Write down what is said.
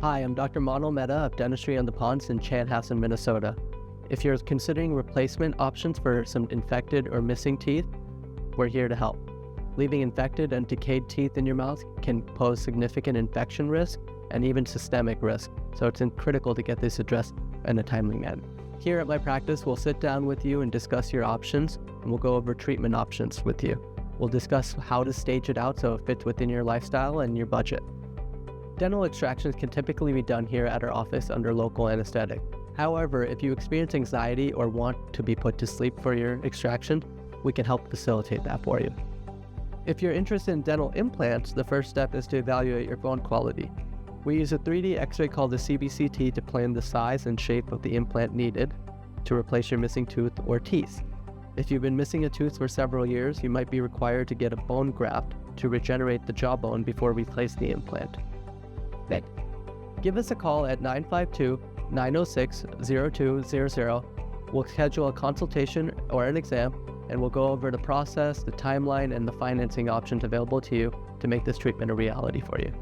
Hi, I'm Dr. Monil Mehta of Dentistry on the Ponds in Chanhassen, Minnesota. If you're considering replacement options for some infected or missing teeth, we're here to help. Leaving infected and decayed teeth in your mouth can pose significant infection risk and even systemic risk, so it's critical to get this addressed in a timely manner. Here at my practice, we'll sit down with you and discuss your options, and we'll go over treatment options with you. We'll discuss how to stage it out so it fits within your lifestyle and your budget. Dental extractions can typically be done here at our office under local anesthetic. However, if you experience anxiety or want to be put to sleep for your extraction, we can help facilitate that for you. If you're interested in dental implants, the first step is to evaluate your bone quality. We use a 3D X-ray called the CBCT to plan the size and shape of the implant needed to replace your missing tooth or teeth. If you've been missing a tooth for several years, you might be required to get a bone graft to regenerate the jawbone before we place the implant. Give us a call at 952-906-0200. We'll schedule a consultation or an exam, and we'll go over the process, the timeline, and the financing options available to you to make this treatment a reality for you.